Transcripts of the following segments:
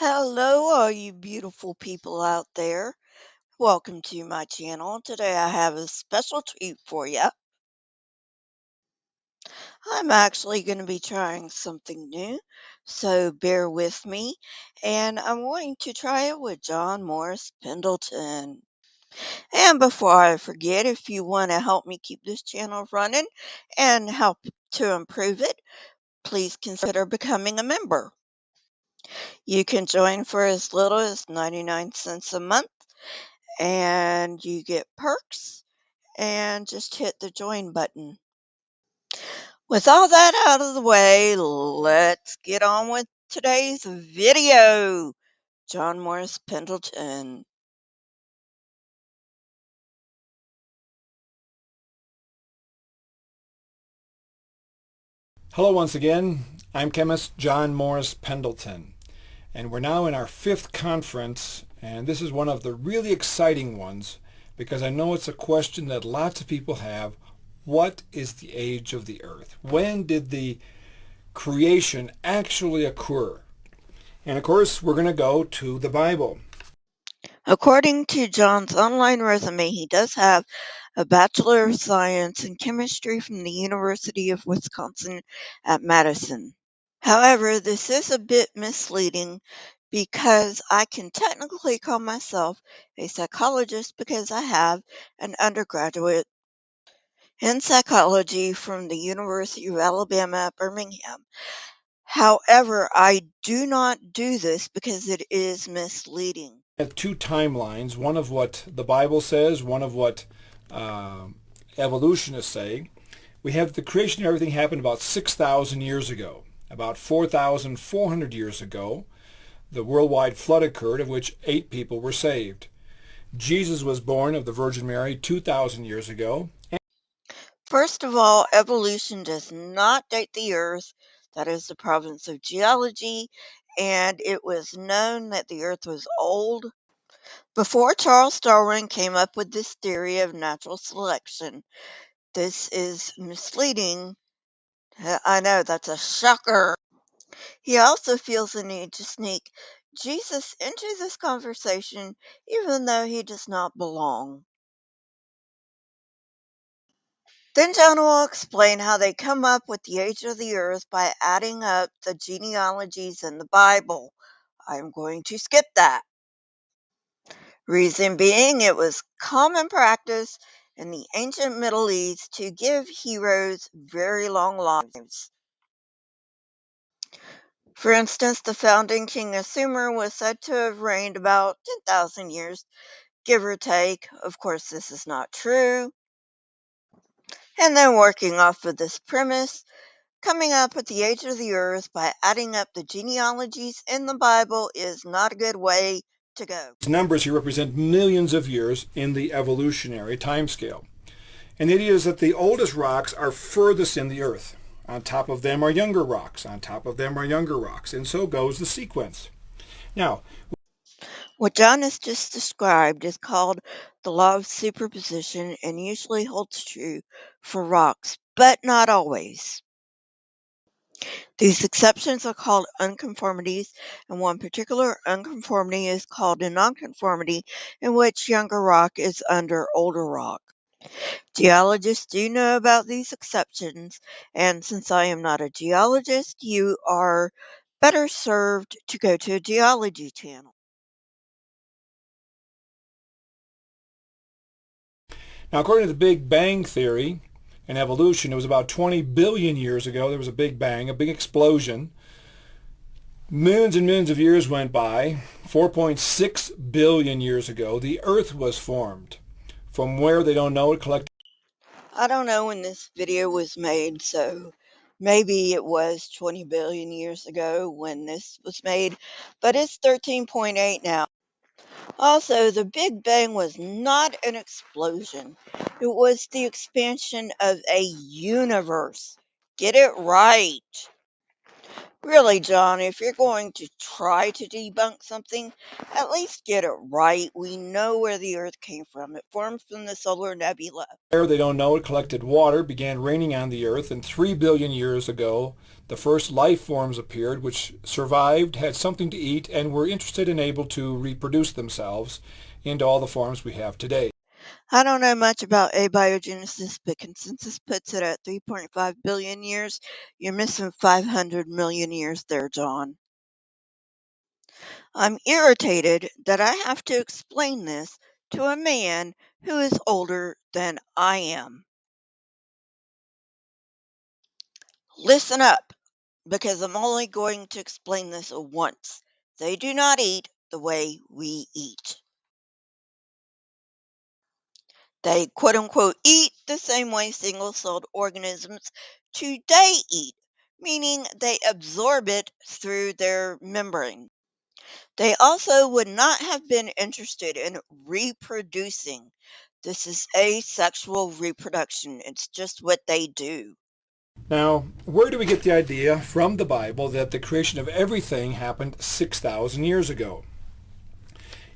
Hello, all you beautiful people out there. Welcome to my channel. Today I have a special treat for you. I'm actually going to be trying something new, so bear with me. And I'm going to try it with John Morris Pendleton. And before I forget, if you want to help me keep this channel running and help to improve it, please consider becoming a member. You can join for as little as 99 cents a month and you get perks and just hit the join button. With all that out of the way, let's get on with today's video. John Morris Pendleton. Hello once again, I'm chemist John Morris Pendleton, and we're now in our fifth conference, and this is one of the really exciting ones because I know it's a question that lots of people have. What is the age of the earth? When did the creation actually occur? And of course, we're going to go to the Bible. According to John's online resume, he does have a Bachelor of Science in Chemistry from the University of Wisconsin at Madison. However, this is a bit misleading because I can technically call myself a psychologist because I have an undergraduate in psychology from the University of Alabama at Birmingham. However, I do not do this because it is misleading. We have two timelines, one of what the Bible says, one of what evolutionists say. We have the creation of everything happened about 6,000 years ago. About 4,400 years ago, the worldwide flood occurred, of which 8 people were saved. Jesus was born of the Virgin Mary 2,000 years ago. First of all, evolution does not date the Earth. That is the province of geology, and it was known that the Earth was old before Charles Darwin came up with this theory of natural selection. This is misleading. I know, that's a shocker. He also feels the need to sneak Jesus into this conversation, even though he does not belong. Then John will explain how they come up with the age of the earth by adding up the genealogies in the Bible. I'm going to skip that. Reason being, it was common practice in the ancient Middle East to give heroes very long lives. For instance, the founding king of Sumer was said to have reigned about 10,000 years, give or take. Of course, this is not true. And then working off of this premise, coming up with the age of the earth by adding up the genealogies in the Bible is not a good way to go. These numbers here represent millions of years in the evolutionary timescale. And the idea is that the oldest rocks are furthest in the earth. On top of them are younger rocks. On top of them are younger rocks. And so goes the sequence. Now, What John has just described is called the law of superposition and usually holds true for rocks, but not always. These exceptions are called unconformities, and one particular unconformity is called a nonconformity, in which younger rock is under older rock. Geologists do know about these exceptions, and since I am not a geologist, you are better served to go to a geology channel. according to the Big Bang Theory and evolution, it was about 20 billion years ago. There was a Big Bang, a big explosion. Millions and millions of years went by. 4.6 billion years ago, the Earth was formed. From where they don't know, it collected. I don't know when this video was made, so maybe it was 20 billion years ago when this was made, but it's 13.8 now. Also, the Big Bang was not an explosion. It was the expansion of a universe. Get it right. Really, John, if you're going to try to debunk something, at least get it right. We know where the Earth came from. It formed from the solar nebula. They don't know it collected water, began raining on the earth, and 3 billion years ago, the first life forms appeared, which survived, had something to eat, and were interested and able to reproduce themselves into all the forms we have today. I don't know much about abiogenesis, but consensus puts it at 3.5 billion years. You're missing 500 million years there, John. I'm irritated that I have to explain this to a man who is older than I am. Listen up, because I'm only going to explain this once. They do not eat the way we eat. They quote unquote eat the same way single celled organisms today eat, meaning they absorb it through their membrane. They also would not have been interested in reproducing. This is asexual reproduction. It's just what they do. Now, where do we get the idea from the Bible that the creation of everything happened 6,000 years ago?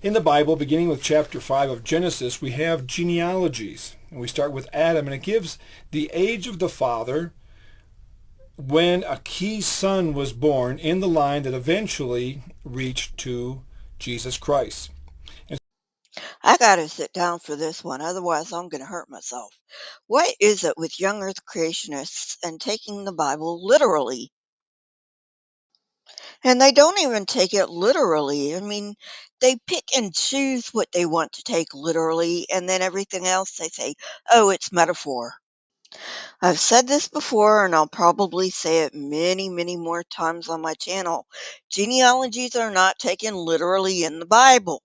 In the Bible, beginning with chapter 5 of Genesis, we have genealogies. And we start with Adam, and it gives the age of the father when a key son was born in the line that eventually reached to Jesus Christ. I gotta sit down for this one, otherwise I'm gonna hurt myself. What is it with young earth creationists and taking the Bible literally? And they don't even take it literally. I mean, they pick and choose what they want to take literally, and then everything else they say, oh, it's metaphor. I've said this before, and I'll probably say it many, many more times on my channel. Genealogies are not taken literally in the Bible.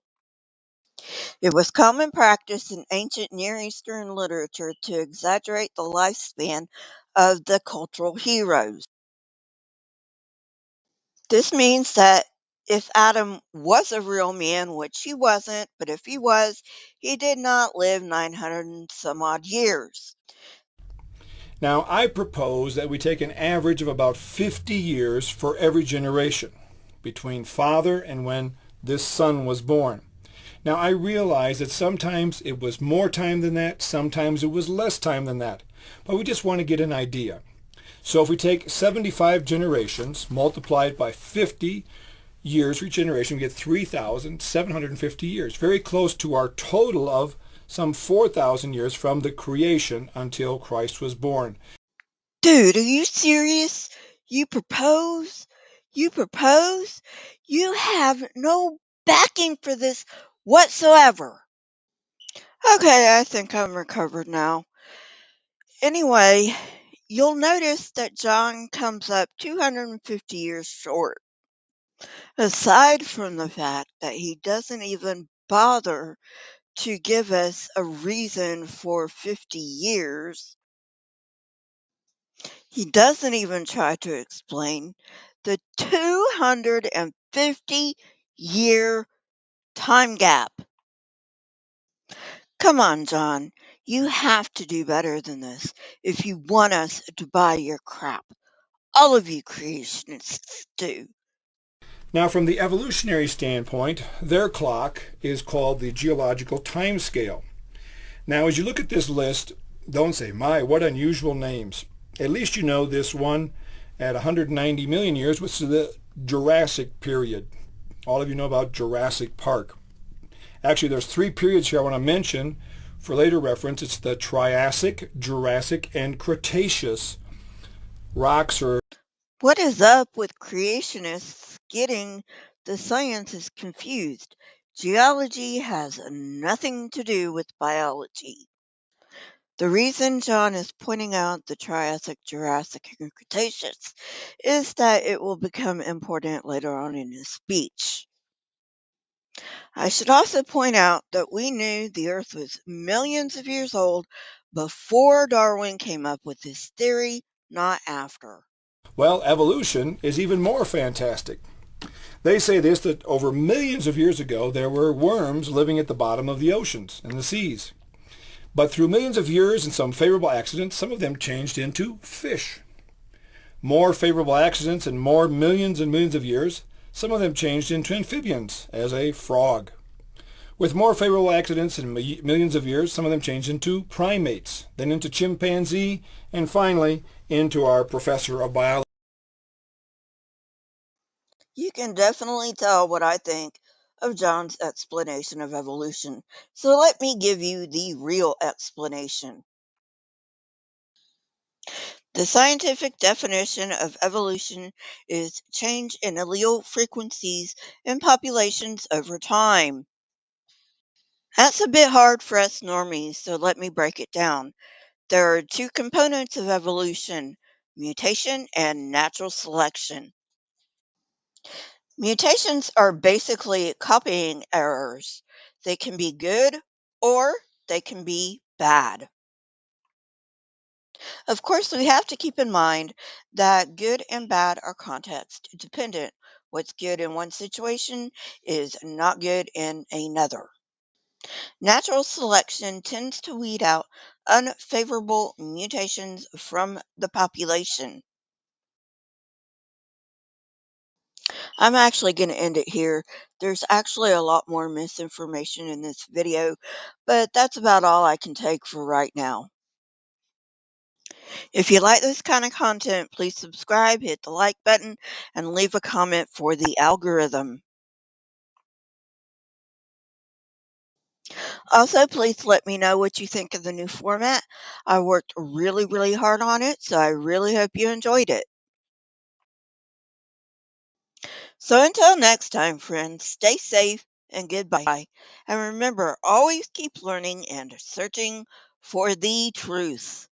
It was common practice in ancient Near Eastern literature to exaggerate the lifespan of the cultural heroes. This means that if Adam was a real man, which he wasn't, but if he was, he did not live 900 and some odd years. Now, I propose that we take an average of about 50 years for every generation between father and when this son was born. Now, I realize that sometimes it was more time than that, sometimes it was less time than that, but we just want to get an idea. So if we take 75 generations multiplied by 50 years for each generation, we get 3,750 years, very close to our total of some 4,000 years from the creation until Christ was born. Dude, are you serious? You propose? You propose? You have no backing for this whatsoever. Okay, I think I'm recovered now. Anyway, you'll notice that John comes up 250 years short. Aside from the fact that he doesn't even bother to give us a reason for 50 years, he doesn't even try to explain the 250-year time gap. Come on, John. You have to do better than this if you want us to buy your crap. All of you creationists do. Now, from the evolutionary standpoint, their clock is called the geological time scale. Now, as you look at this list, don't say, my, what unusual names. At least you know this one at 190 million years, which is the Jurassic period. All of you know about Jurassic Park. Actually, there's 3 periods here I want to mention for later reference. It's the Triassic, Jurassic, and Cretaceous. Rocks are... What is up with creationists getting the sciences confused? Geology has nothing to do with biology. The reason John is pointing out the Triassic, Jurassic, and Cretaceous is that it will become important later on in his speech. I should also point out that we knew the Earth was millions of years old before Darwin came up with his theory, not after. Well, evolution is even more fantastic. They say this, that over millions of years ago, there were worms living at the bottom of the oceans and the seas. But through millions of years and some favorable accidents, some of them changed into fish. more favorable accidents in more millions and millions of years, some of them changed into amphibians, as a frog. With more favorable accidents in millions of years, some of them changed into primates, then into chimpanzee, and finally into our professor of biology. You can definitely tell what I think of John's explanation of evolution. So let me give you the real explanation. The scientific definition of evolution is change in allele frequencies in populations over time. That's a bit hard for us normies, so let me break it down. There are two components of evolution: mutation and natural selection. Mutations are basically copying errors. They can be good or they can be bad. Of course, we have to keep in mind that good and bad are context dependent. What's good in one situation is not good in another. Natural selection tends to weed out unfavorable mutations from the population. I'm actually going to end it here. There's actually a lot more misinformation in this video, but that's about all I can take for right now. If you like this kind of content, please subscribe, hit the like button, and leave a comment for the algorithm. Also, please let me know what you think of the new format. I worked really, really hard on it, so I really hope you enjoyed it. So until next time, friends, stay safe and goodbye. And remember, always keep learning and searching for the truth.